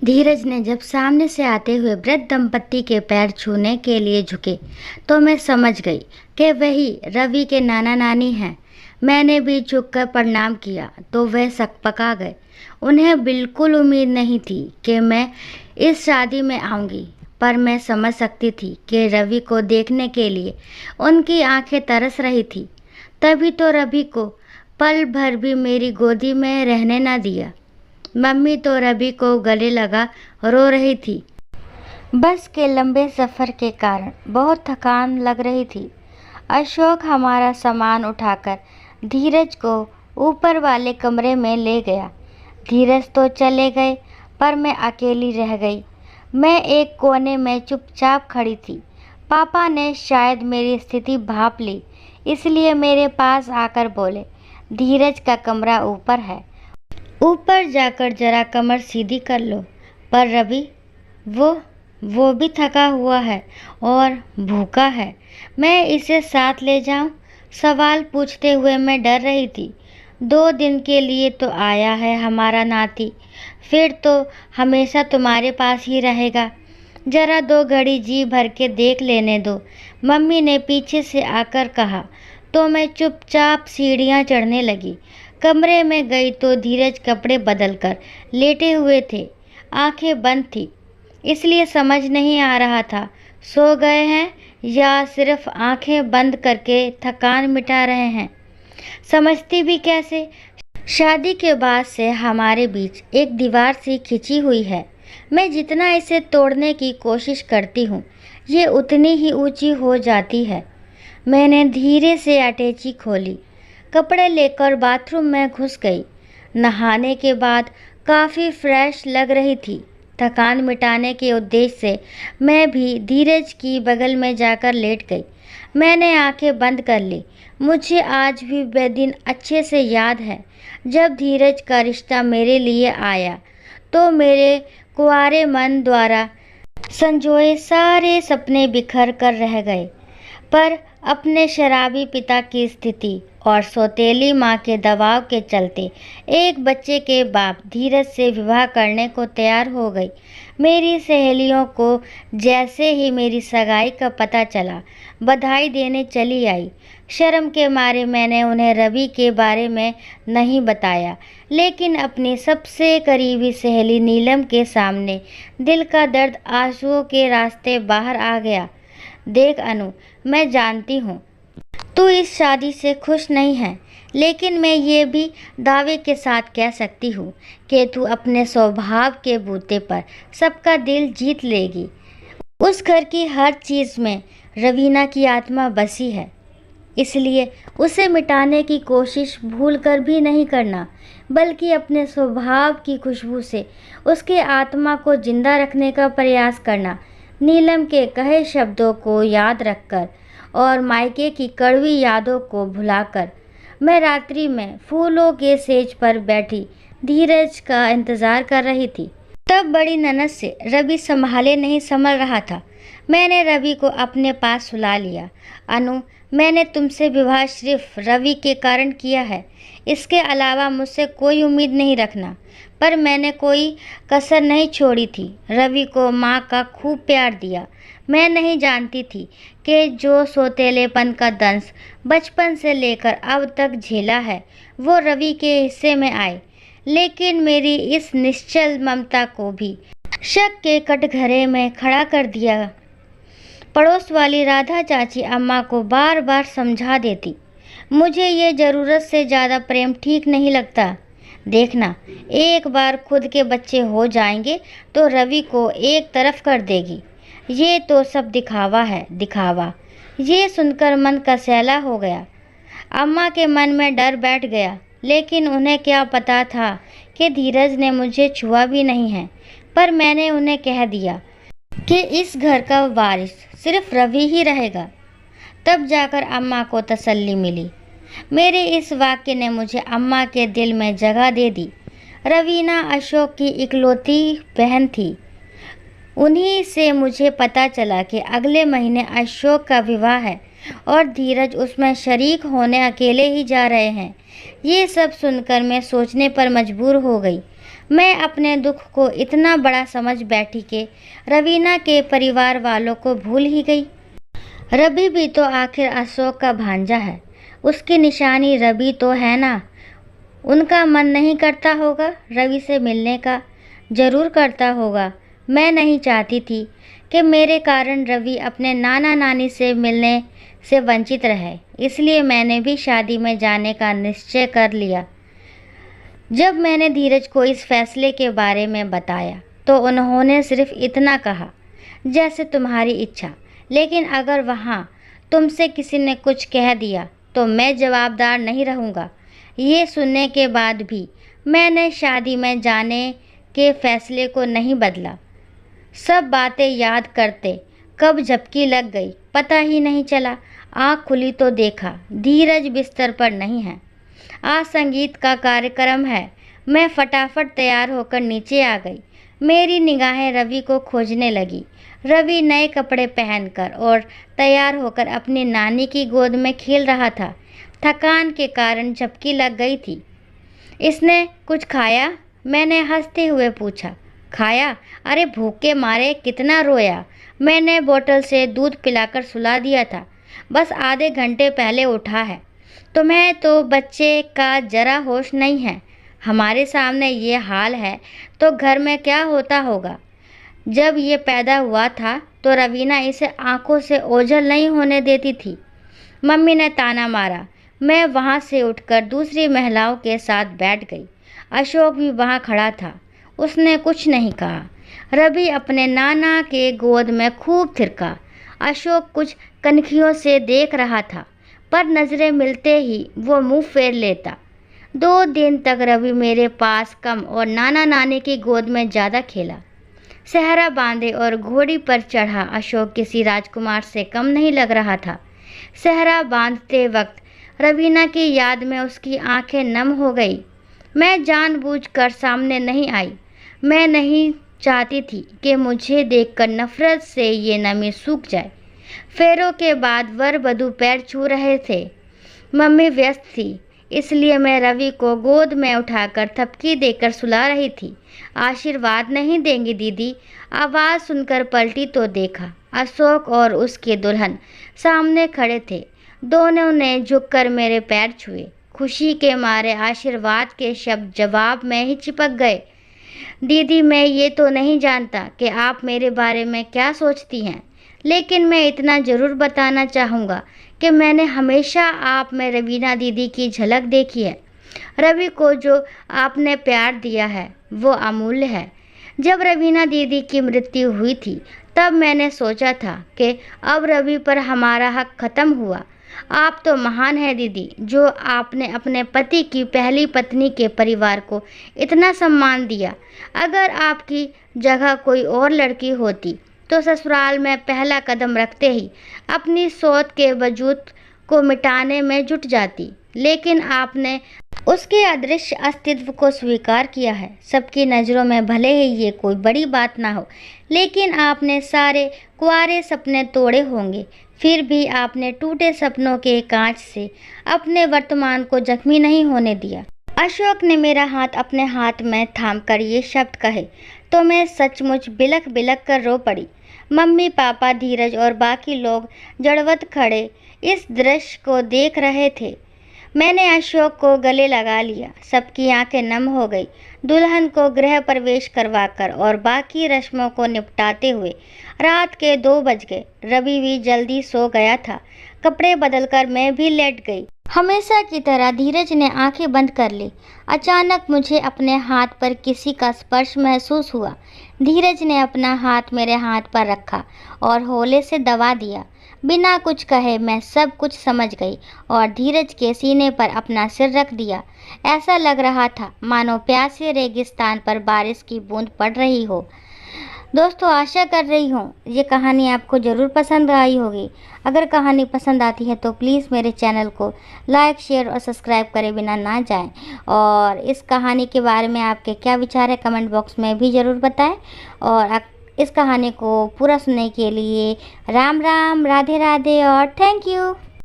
धीरज ने जब सामने से आते हुए वृद्ध दंपत्ति के पैर छूने के लिए झुके तो मैं समझ गई कि वही रवि के नाना नानी हैं। मैंने भी झुककर प्रणाम किया तो वह सकपका गए। उन्हें बिल्कुल उम्मीद नहीं थी कि मैं इस शादी में आऊंगी, पर मैं समझ सकती थी कि रवि को देखने के लिए उनकी आंखें तरस रही थी। तभी तो रवि को पल भर भी मेरी गोदी में रहने न दिया। मम्मी तो रवि को गले लगा रो रही थी। बस के लंबे सफ़र के कारण बहुत थकान लग रही थी। अशोक हमारा सामान उठाकर धीरज को ऊपर वाले कमरे में ले गया। धीरज तो चले गए, पर मैं अकेली रह गई। मैं एक कोने में चुपचाप खड़ी थी। पापा ने शायद मेरी स्थिति भांप ली, इसलिए मेरे पास आकर बोले, धीरज का कमरा ऊपर है, ऊपर जाकर जरा कमर सीधी कर लो। पर रवि, वो भी थका हुआ है और भूखा है। मैं इसे साथ ले जाऊं? सवाल पूछते हुए मैं डर रही थी। 2 दिन के लिए तो आया है हमारा नाती, फिर तो हमेशा तुम्हारे पास ही रहेगा। जरा 2 घड़ी जी भर के देख लेने दो, मम्मी ने पीछे से आकर कहा। तो मैं चुपचाप सीढ़ियाँ चढ़ने लगी। कमरे में गई तो धीरज कपड़े बदलकर लेटे हुए थे। आंखें बंद थी, इसलिए समझ नहीं आ रहा था सो गए हैं या सिर्फ आंखें बंद करके थकान मिटा रहे हैं। समझती भी कैसे? शादी के बाद से हमारे बीच एक दीवार सी खिंची हुई है। मैं जितना इसे तोड़ने की कोशिश करती हूँ, ये उतनी ही ऊंची हो जाती है। मैंने धीरे से अटैची खोली, कपड़े लेकर बाथरूम में घुस गई। नहाने के बाद काफ़ी फ्रेश लग रही थी। थकान मिटाने के उद्देश्य से मैं भी धीरज की बगल में जाकर लेट गई। मैंने आंखें बंद कर ली। मुझे आज भी वह दिन अच्छे से याद है जब धीरज का रिश्ता मेरे लिए आया, तो मेरे कुंवारे मन द्वारा संजोए सारे सपने बिखर कर रह गए। पर अपने शराबी पिता की स्थिति और सौतेली माँ के दबाव के चलते एक बच्चे के बाप धीरज से विवाह करने को तैयार हो गई। मेरी सहेलियों को जैसे ही मेरी सगाई का पता चला, बधाई देने चली आई। शर्म के मारे मैंने उन्हें रवि के बारे में नहीं बताया, लेकिन अपनी सबसे करीबी सहेली नीलम के सामने दिल का दर्द आंसुओं के रास्ते बाहर आ गया। देख अनु, मैं जानती हूँ तू इस शादी से खुश नहीं है, लेकिन मैं ये भी दावे के साथ कह सकती हूँ कि तू अपने स्वभाव के बूते पर सबका दिल जीत लेगी। उस घर की हर चीज़ में रवीना की आत्मा बसी है, इसलिए उसे मिटाने की कोशिश भूल कर भी नहीं करना, बल्कि अपने स्वभाव की खुशबू से उसके आत्मा को जिंदा रखने का प्रयास करना। नीलम के कहे शब्दों को याद रखकर और मायके की कड़वी यादों को भुलाकर मैं रात्रि में फूलों के सेज पर बैठी धीरज का इंतज़ार कर रही थी। तब बड़ी ननद से रवि संभाले नहीं संभल रहा था। मैंने रवि को अपने पास सुला लिया। अनु, मैंने तुमसे विवाह सिर्फ रवि के कारण किया है, इसके अलावा मुझसे कोई उम्मीद नहीं रखना। पर मैंने कोई कसर नहीं छोड़ी थी। रवि को माँ का खूब प्यार दिया। मैं नहीं जानती थी कि जो सौतेलेपन का दंश बचपन से लेकर अब तक झेला है, वो रवि के हिस्से में आए। लेकिन मेरी इस निश्चल ममता को भी शक के कटघरे में खड़ा कर दिया। पड़ोस वाली राधा चाची अम्मा को बार बार समझा देती, मुझे ये ज़रूरत से ज़्यादा प्रेम ठीक नहीं लगता। देखना, एक बार खुद के बच्चे हो जाएंगे तो रवि को एक तरफ कर देगी। ये तो सब दिखावा है, दिखावा। ये सुनकर मन का सैला हो गया। अम्मा के मन में डर बैठ गया, लेकिन उन्हें क्या पता था कि धीरज ने मुझे छुआ भी नहीं है। पर मैंने उन्हें कह दिया कि इस घर का वारिस सिर्फ रवि ही रहेगा। तब जाकर अम्मा को तसल्ली मिली। मेरे इस वाक्य ने मुझे अम्मा के दिल में जगह दे दी। रवीना अशोक की इकलौती बहन थी। उन्हीं से मुझे पता चला कि अगले महीने अशोक का विवाह है और धीरज उसमें शरीक होने अकेले ही जा रहे हैं। ये सब सुनकर मैं सोचने पर मजबूर हो गई। मैं अपने दुख को इतना बड़ा समझ बैठी कि रवीना के परिवार वालों को भूल ही गई। रवि भी तो आखिर अशोक का भांजा है, उसकी निशानी रवि तो है ना। उनका मन नहीं करता होगा रवि से मिलने का? ज़रूर करता होगा। मैं नहीं चाहती थी कि मेरे कारण रवि अपने नाना नानी से मिलने से वंचित रहे, इसलिए मैंने भी शादी में जाने का निश्चय कर लिया। जब मैंने धीरज को इस फैसले के बारे में बताया तो उन्होंने सिर्फ इतना कहा, जैसे तुम्हारी इच्छा, लेकिन अगर वहाँ तुमसे किसी ने कुछ कह दिया तो मैं जवाबदार नहीं रहूँगा। ये सुनने के बाद भी मैंने शादी में जाने के फैसले को नहीं बदला। सब बातें याद करते कब झपकी लग गई पता ही नहीं चला। आँख खुली तो देखा धीरज बिस्तर पर नहीं है। आज संगीत का कार्यक्रम है। मैं फटाफट तैयार होकर नीचे आ गई। मेरी निगाहें रवि को खोजने लगी। रवि नए कपड़े पहनकर और तैयार होकर अपनी नानी की गोद में खेल रहा था। थकान के कारण झपकी लग गई थी। इसने कुछ खाया? मैंने हंसते हुए पूछा। खाया? अरे भूख के मारे कितना रोया। मैंने बोतल से दूध पिलाकर सुला दिया था। बस आधे घंटे पहले उठा है। तुम्हें तो बच्चे का जरा होश नहीं है। हमारे सामने ये हाल है तो घर में क्या होता होगा। जब ये पैदा हुआ था तो रवीना इसे आंखों से ओझल नहीं होने देती थी। मम्मी ने ताना मारा। मैं वहाँ से उठकर दूसरी महिलाओं के साथ बैठ गई। अशोक भी वहाँ खड़ा था। उसने कुछ नहीं कहा। रवि अपने नाना के गोद में खूब थिरका। अशोक कुछ कनखियों से देख रहा था, पर नज़रें मिलते ही वो मुंह फेर लेता। 2 दिन तक रवि मेरे पास कम और नाना नानी की गोद में ज़्यादा खेला। सेहरा बांधे और घोड़ी पर चढ़ा अशोक किसी राजकुमार से कम नहीं लग रहा था। सेहरा बांधते वक्त रवीना की याद में उसकी आंखें नम हो गई। मैं जानबूझकर सामने नहीं आई। मैं नहीं चाहती थी कि मुझे देखकर नफरत से ये नमी सूख जाए। फेरों के बाद वर वधू पैर छू रहे थे। मम्मी व्यस्त थी, इसलिए मैं रवि को गोद में उठाकर थपकी देकर सुला रही थी। आशीर्वाद नहीं देंगी दीदी? आवाज़ सुनकर पलटी तो देखा अशोक और उसके दुल्हन सामने खड़े थे। दोनों ने झुककर मेरे पैर छुए। खुशी के मारे आशीर्वाद के शब्द जवाब में ही चिपक गए। दीदी, मैं ये तो नहीं जानता कि आप मेरे बारे में क्या सोचती हैं, लेकिन मैं इतना ज़रूर बताना चाहूँगा कि मैंने हमेशा आप में रवीना दीदी की झलक देखी है। रवि को जो आपने प्यार दिया है वो अमूल्य है। जब रवीना दीदी की मृत्यु हुई थी तब मैंने सोचा था कि अब रवि पर हमारा हक ख़त्म हुआ। आप तो महान हैं दीदी, जो आपने अपने पति की पहली पत्नी के परिवार को इतना सम्मान दिया। अगर आपकी जगह कोई और लड़की होती तो ससुराल में पहला कदम रखते ही अपनी सौत के वजूद को मिटाने में जुट जाती, लेकिन आपने उसके अदृश्य अस्तित्व को स्वीकार किया है। सबकी नज़रों में भले ही ये कोई बड़ी बात ना हो, लेकिन आपने सारे कुंवारे सपने तोड़े होंगे, फिर भी आपने टूटे सपनों के कांच से अपने वर्तमान को जख्मी नहीं होने दिया। अशोक ने मेरा हाथ अपने हाथ में थामकर ये शब्द कहे तो मैं सचमुच बिलख बिलख कर रो पड़ी। मम्मी, पापा, धीरज और बाकी लोग जड़वत खड़े इस दृश्य को देख रहे थे। मैंने अशोक को गले लगा लिया। सबकी आंखें नम हो गई। दुल्हन को गृह प्रवेश करवाकर और बाकी रस्मों को निपटाते हुए रात के 2 बज गए। रवि भी जल्दी सो गया था। कपड़े बदलकर मैं भी लेट गई। हमेशा की तरह धीरज ने आंखें बंद कर ली। अचानक मुझे अपने हाथ पर किसी का स्पर्श महसूस हुआ। धीरज ने अपना हाथ मेरे हाथ पर रखा और हौले से दबा दिया। बिना कुछ कहे मैं सब कुछ समझ गई और धीरज के सीने पर अपना सिर रख दिया। ऐसा लग रहा था मानो प्यासे रेगिस्तान पर बारिश की बूंद पड़ रही हो। दोस्तों, आशा कर रही हूँ ये कहानी आपको ज़रूर पसंद आई होगी। अगर कहानी पसंद आती है तो प्लीज़ मेरे चैनल को लाइक, शेयर और सब्सक्राइब करे बिना ना जाएं। और इस कहानी के बारे में आपके क्या विचार है कमेंट बॉक्स में भी ज़रूर बताएं। और इस कहानी को पूरा सुनने के लिए राम राम, राधे राधे और थैंक यू।